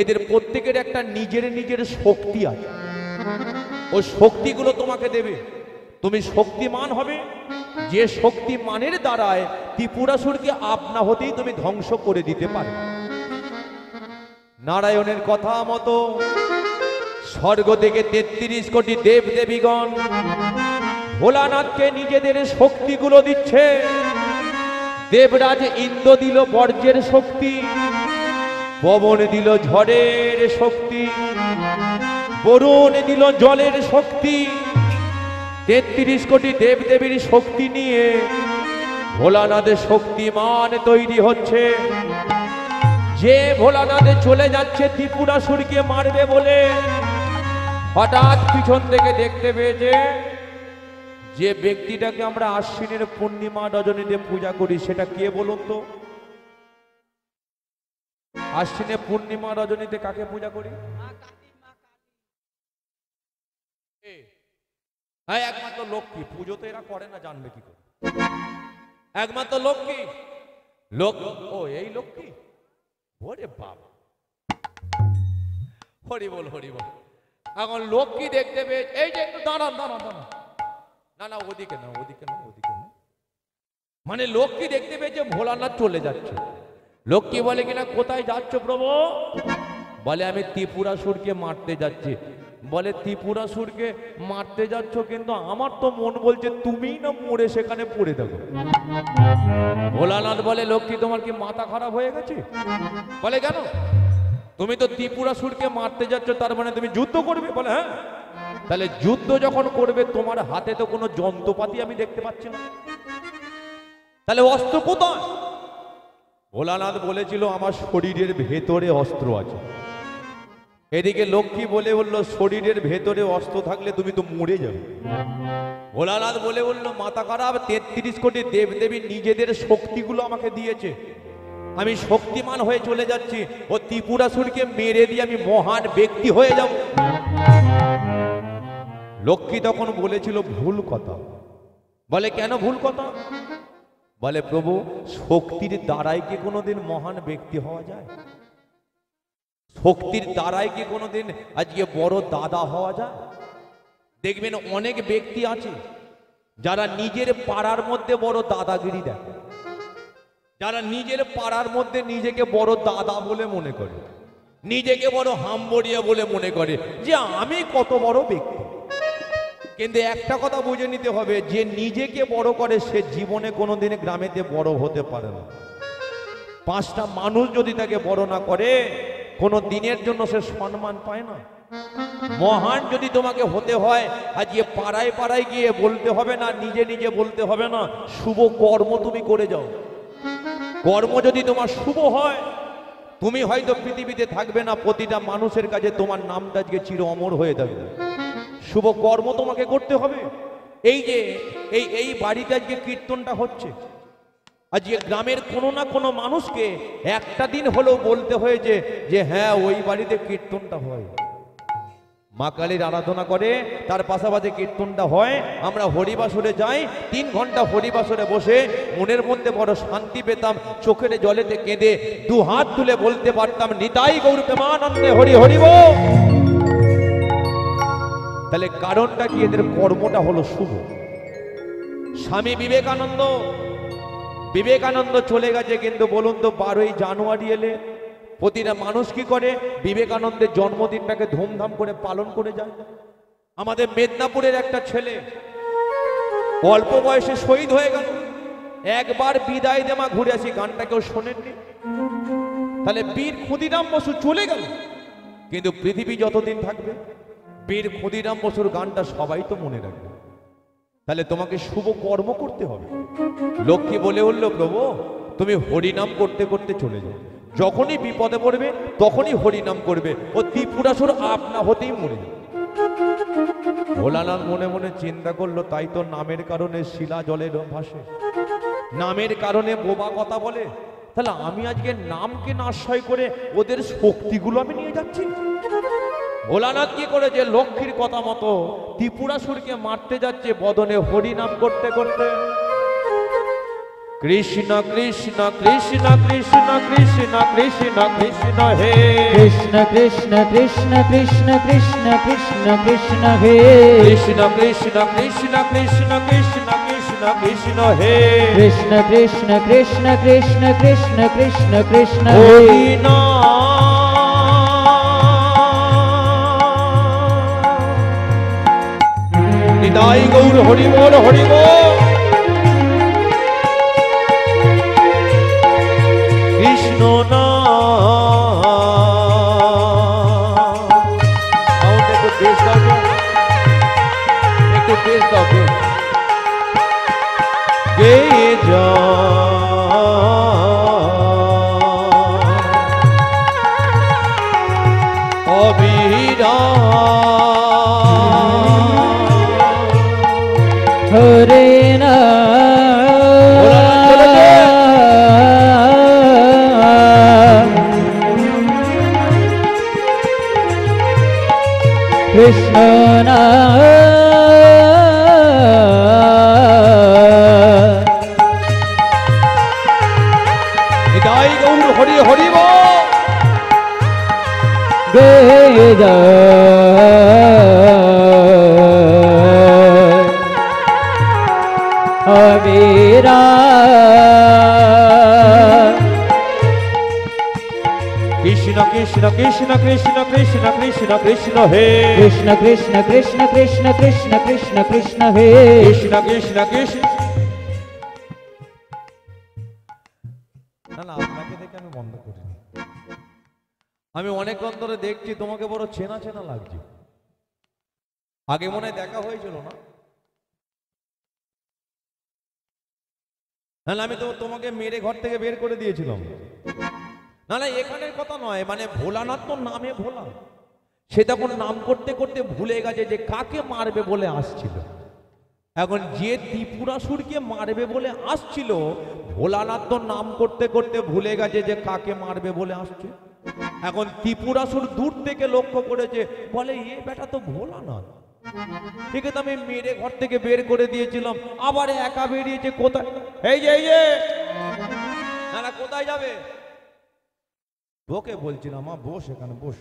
এদের প্রত্যেকের একটা নিজের নিজের শক্তি আছে। ওই শক্তিগুলো তোমাকে দেবে, তুমি শক্তিমান হবে। যে শক্তিমানের দ্বারায় ত্রিপুরাসুরকে আপনা হতেই তুমি ধ্বংস করে দিতে পারবে। নারায়ণের কথা মতো স্বর্গ থেকে 33 কোটি দেবদেবীগণ ভোলানাথকে নিজেদের শক্তিগুলো দিচ্ছে। দেবরাজ ইন্দ্র দিল বর্জ্যের শক্তি, পবন দিল ঝড়ের শক্তি, বরুণ দিল জলের শক্তি। 33 কোটি দেবদেবীর শক্তি নিয়ে ভোলানাথের শক্তিমান তৈরি হচ্ছে। যে ভোলানাথে চলে যাচ্ছে ত্রিপুরাসুরকে মারবে বলে, হঠাৎ পিছন থেকে দেখতে পেয়েছে যে ব্যক্তিটাকে আমরা আশ্বিনের পূর্ণিমা রজনীতে পূজা করি, সেটা কে বলুন তো? আশ্বিনের পূর্ণিমা রজনীতে কাকে পূজা করি? হ্যাঁ, একমাত্র লক্ষ্মী। পুজো তো এরা করে না, জানবে কি করে? একমাত্র লক্ষ্মী। ও এই লক্ষ্মী, ওরে বাবা, হরি বল হরি বল। এখন লক্ষ্মী দেখতে পেয়ে, এই যে একটু দাঁড়ান দাঁড়ান দাঁড়ান, না না ওদিকে না ওদিকে না ওদিকে না, মানে লক্ষ্মী দেখতে পেয়েছে ভোলানাথ চলে যাচ্ছে। লক্ষ্মী বলে কিনা, কোথায় যাচ্ছ প্রভু? বলে আমি ত্রিপুরাসুরকে মারতে যাচ্ছি। বলে ত্রিপুরাসুরকে মারতে যাচ্ছ, কিন্তু আমার তো মন বলছে তুমিই না মরে সেখানে পড়ে থাকো। ভোলানাথ বলে, লক্ষ্মী তোমার কি মাথা খারাপ হয়ে গেছে? বলে কেন? তুমি তো ত্রিপুরাসুরকে মারতে যাচ্ছ, তার মানে তুমি যুদ্ধ করবে? বলে হ্যাঁ। তাহলে যুদ্ধ যখন করবে, তোমার হাতে তো কোনো যন্ত্রপাতি আমি দেখতে পাচ্ছি না, তাহলে অস্ত্র কোথায়? ভোলানাথ বলেছিল আমার শরীরের ভেতরে অস্ত্র আছে। এদিকে লক্ষ্মী বলে বললো, শরীরের ভেতরে অস্ত্র থাকলে তুমি তো মরে যাবে। ভোলানাথ বলে বললো, মাথা খারাপ, 33 কোটি দেবদেবী নিজেদের শক্তিগুলো আমাকে দিয়েছে, আমি শক্তিমান হয়ে চলে যাচ্ছি, ও ত্রিপুরাসুরকে মেরে দিয়ে আমি মহান ব্যক্তি হয়ে যাব। লক্ষ্মী তখন বলেছিল ভুল কথা। বলে কেন ভুল কথা? বলে প্রভু, শক্তির দ্বারাই কি কোনোদিন মহান ব্যক্তি হওয়া যায়? শক্তির দ্বারাই কি কোনোদিন আজকে বড় দাদা হওয়া যায়? দেখবেন অনেক ব্যক্তি আছে যারা নিজের পাড়ার মধ্যে বড় দাদাগিরি দেখে, যারা নিজের পাড়ার মধ্যে নিজেকে বড় দাদা বলে মনে করে, নিজেকে বড় হাম্বড়িয়া বলে মনে করে যে আমি কত বড় ব্যক্তি। কিন্তু একটা কথা বুঝে নিতে হবে, যে নিজেকে বড় করে সে জীবনে কোনোদিন গ্রামেতে বড় হতে পারে না। 5টা মানুষ যদি তাকে বড় না করে, কোনো দিনের জন্য সে সম্মান পায় না। মহান যদি তোমাকে হতে হয়, আজকে পাড়ায় পাড়ায় গিয়ে বলতে হবে না, নিজে নিজে বলতে হবে না, শুভ কর্ম তুমি করে যাও। কর্ম যদি তোমার শুভ হয়, তুমি হয়তো পৃথিবীতে থাকবে না, প্রতিটা মানুষের কাছে তোমার নামটা আজকে চির অমর হয়ে থাকবে। শুভ কর্ম তোমাকে করতে হবে। এই যে এই বাড়িতে আজকে কীর্তনটা হচ্ছে, আজকে গ্রামের কোনো না কোনো মানুষকে একটা দিন হলেও বলতে হয়েছে যে হ্যাঁ ওই বাড়িতে কীর্তনটা হয়, মা কালীর আরাধনা করে, তার পাশাপাশি কীর্তনটা হয়। আমরা হরিবাসরে যাই, 3 ঘন্টা হরিবাসরে বসে মনের মধ্যে বড় শান্তি পেতাম, চোখের জলেতে কেঁদে 2 হাত তুলে বলতে পারতাম নিতাই গৌর প্রেমানন্দে হরি হরি বল। তাহলে কারণটা কি? এদের কর্মটা হলো শুভ। স্বামী বিবেকানন্দ চলে গেছে, কিন্তু বলুন তো 12ই জানুয়ারি এলে প্রতিটা মানুষ কি করে? বিবেকানন্দের জন্মদিনটাকে ধুমধাম করে পালন করে যায়। আমাদের মেদিনীপুরের একটা ছেলে অল্প বয়সে শহীদ হয়ে গেল। একবার বিদায় দেমা ঘুরে আসি, গানটা কেউ শোনেননি? তাহলে বীর ক্ষুদিরাম বসু চলে গেল, কিন্তু পৃথিবী যতদিন থাকবে বীর ক্ষুদিরাম বসুর গানটা সবাই তো মনে রাখবে। তাহলে তোমাকে শুভ কর্ম করতে হবে। লক্ষ্মী বলে উঠল, প্রভু তুমি হরিনাম করতে করতে চলে যাও, যখনই বিপদে পড়বে তখনই হরিনাম করবে, ও ত্রিপুরাসুর আপনা হতেই মরে যাবে। ভোলানাথ মনে মনে চিন্তা করলো, তাই তো নামের কারণে শিলা জলে ভাসে, নামের কারণে বোবা কথা বলে, তাহলে আমি আজকে নামকে নাশয় করে ওদের শক্তিগুলো আমি নিয়ে যাচ্ছি। ভোলানাথ কি করেছে, লক্ষ্মীর কথা মতো ত্রিপুরাসুরকে মারতে যাচ্ছে, বদনে হরিনাম করতে করতে কৃষ্ণ কৃষ্ণ কৃষ্ণ কৃষ্ণ কৃষ্ণ কৃষ্ণ কৃষ্ণ হে কৃষ্ণ কৃষ্ণ কৃষ্ণ কৃষ্ণ কৃষ্ণ কৃষ্ণ কৃষ্ণ হে কৃষ্ণ কৃষ্ণ কৃষ্ণ কৃষ্ণ কৃষ্ণ কৃষ্ণ কৃষ্ণ হে কৃষ্ণ কৃষ্ণ কৃষ্ণ কৃষ্ণ কৃষ্ণ কৃষ্ণ কৃষ্ণ হে নিতাই গৌর হরি বল হরি বল। কৃষ্ণ নাম একটু বেশ দাও, একটু বেশ দাও, গে যা অবিরা হরে না কৃষ্ণ না নিতাই গৌর হরি হরি বল। গে যা অবিরা কৃষ্ণ কৃষ্ণ কৃষ্ণ কৃষ্ণ কৃষ্ণ কৃষ্ণ কৃষ্ণ হে কৃষ্ণ কৃষ্ণ কৃষ্ণ কৃষ্ণ কৃষ্ণ কৃষ্ণ কৃষ্ণ হে কৃষ্ণ কৃষ্ণ কৃষ্ণ। না না, আপনাকে দেখে আমি বন্ধ করিনি, আমি অনেকক্ষণ ধরে দেখছি তোমাকে বড় চেনা চেনা লাগছে। আগে মনে হয় দেখা হয়েছিল না? না আমি তো তোমাকে মেরে ঘর থেকে বের করে দিয়েছিলাম। না না, এখানের কথা নয়, মানে ভোলানাথ তো নামে ভোলা, সে তখন নাম করতে করতে ভুলে গেছে যে কাকে মারবে বলে আসছিল। এখন যে ত্রিপুরাসুরকে মারবে বলে আসছিল, ভোলানাথ তো নাম করতে করতে ভুলে গেছে যে কাকে মারবে বলে আসছে। এখন ত্রিপুরাসুর দূর থেকে লক্ষ্য করেছে, বলে এ বেটা তো ভোলানাথ, ঠিক আছে আমি মেরে ঘর থেকে বের করে দিয়েছিলাম, আবার একা বেরিয়েছে। কোথায়? এই যে না কোথায় যাবে? ওকে বলছিলাম মা বস, এখানে বস।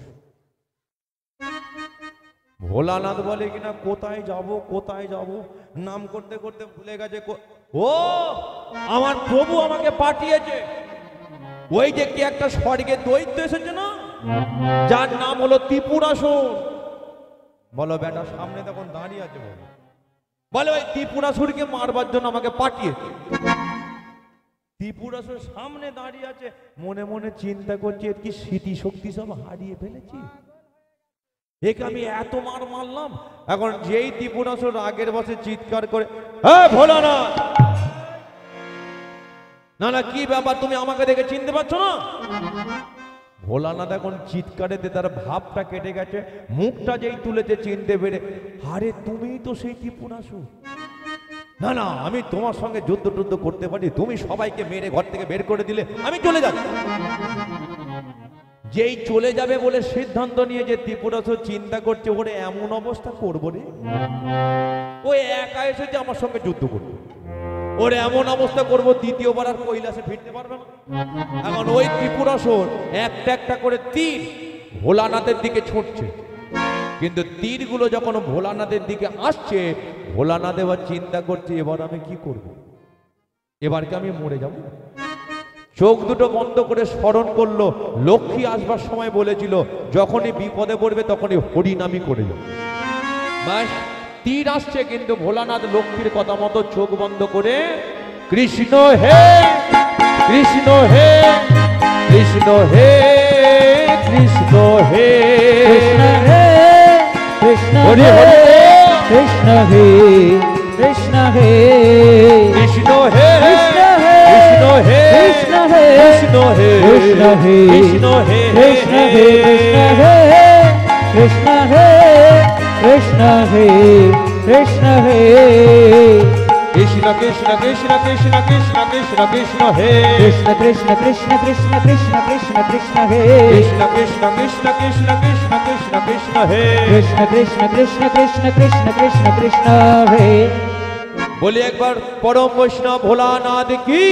ভোলানাথ বলে কিনা কোথায় যাব কোথায় যাব, নাম করতে করতে ভুলে গেছে। ও আমার প্রভু আমাকে পাঠিয়েছে, ওই যে কি একটা স্বর্গে দৈত্য এসেছে না, যার নাম হলো ত্রিপুরাসুর। বলো বেটা সামনে তখন দাঁড়িয়ে আছে, বলে ওই ত্রিপুরাসুরকে মারবার জন্য আমাকে পাঠিয়েছে। ত্রিপুরাসুর সামনে দাঁড়িয়ে আছে, মনে মনে চিন্তা করছে এর কি স্মৃতি শক্তি সব হারিয়ে ফেলেছি, একে আমি এত মার মারলাম। এখন যেই ত্রিপুরাসুর আগের বসে চিৎকার করে, হ্যাঁ ভোলানাথ, না না কি ব্যাপার, তুমি আমাকে দেখে চিনতে পারছো না? ভোলানাথ এখন চিৎকারেতে তার ভাবটা কেটে গেছে, মুখটা যেই তুলেছে চিনতে পেরে, আরে তুমিই তো সেই ত্রিপুরাসুর। না না, আমি তোমার সঙ্গে যুদ্ধ টুদ্ধ করতে পারি, তুমি সবাইকে মেরে ঘর থেকে বের করে দিলে, আমি চলে যাচ্ছি। যেই চলে যাবে বলে সিদ্ধান্ত নিয়ে যে ত্রিপুরাসুর চিন্তা করছে, ওরে এমন অবস্থা করবো রে, ও একা এসেছে আমার সঙ্গে যুদ্ধ করবে, ওর এমন অবস্থা করবো দ্বিতীয়বার আর কৈলাসে ফিরতে পারবে না। এখন ওই ত্রিপুরাসুর একটা একটা করে তীর ভোলানাথের দিকে ছুটছে, কিন্তু তীরগুলো যখন ভোলানাথের দিকে আসছে, ভোলানাথ এবার চিন্তা করছে এবার আমি কি করব, এবার কি আমি মরে যাব? চোখ দুটো বন্ধ করে স্মরণ করলো, লক্ষ্মী আসবার সময় বলেছিল যখনই বিপদে পড়বে তখনই হরিনামই করে যাও। ব্যাস তীর আসছে, কিন্তু ভোলানাথ লক্ষ্মীর কথা মতো চোখ বন্ধ করে কৃষ্ণ হে কৃষ্ণ হে কৃষ্ণ হে কৃষ্ণ হে কৃষ্ণ হরি হে হরি কৃষ্ণ হে কৃষ্ণ হে কৃষ্ণ হে কৃষ্ণ হে কৃষ্ণ হে কৃষ্ণ হে কৃষ্ণ হে কৃষ্ণ হে কৃষ্ণ হে কৃষ্ণ হে কৃষ্ণ হে কৃষ্ণ হে কৃষ্ণ হে কৃষ্ণ কৃষ্ণ কৃষ্ণ কৃষ্ণ কৃষ্ণ কৃষ্ণ কৃষ্ণ হে কৃষ্ণ কৃষ্ণ কৃষ্ণ কৃষ্ণ কৃষ্ণ কৃষ্ণ কৃষ্ণ হে কৃষ্ণ কৃষ্ণ কৃষ্ণ কৃষ্ণ কৃষ্ণ কৃষ্ণ কৃষ্ণ হে কৃষ্ণ কৃষ্ণ কৃষ্ণ কৃষ্ণ কৃষ্ণ কৃষ্ণ কৃষ্ণ হে বলি একবার পরম বৈষ্ণব ভোলানাথ কি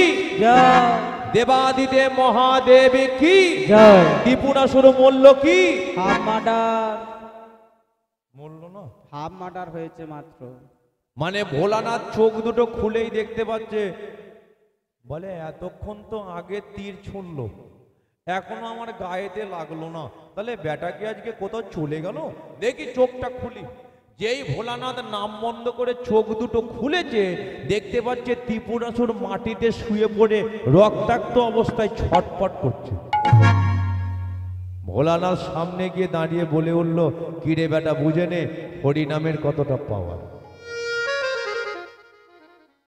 জয় দেবাদিদেব মহাদেব কি জয় ত্রিপুরাসুর মল্ল কি হাফ মার্ডার মল্ল না হাফ মার্ডার হয়েছে মাত্র মানে ভোলানাথ চোখ দুটো খুলেই দেখতে পাচ্ছে বলে এতক্ষণ তো আগে তীর ছুঁড়লো এখনো আমার গায়েতে লাগলো না তাহলে বেটা কি আজকে কোথাও চলে গেল দেখি চোখটা খুলি যেই ভোলানাথ নাম বন্ধ করে চোখ দুটো খুলেছে দেখতে পাচ্ছে ত্রিপুরাসুর মাটিতে শুয়ে পড়ে রক্তাক্ত অবস্থায় ছটফট করছে ভোলানাথ সামনে গিয়ে দাঁড়িয়ে বলে উঠল কিরে বেটা বুঝে নে হরিনামের কতটা পাওয়ার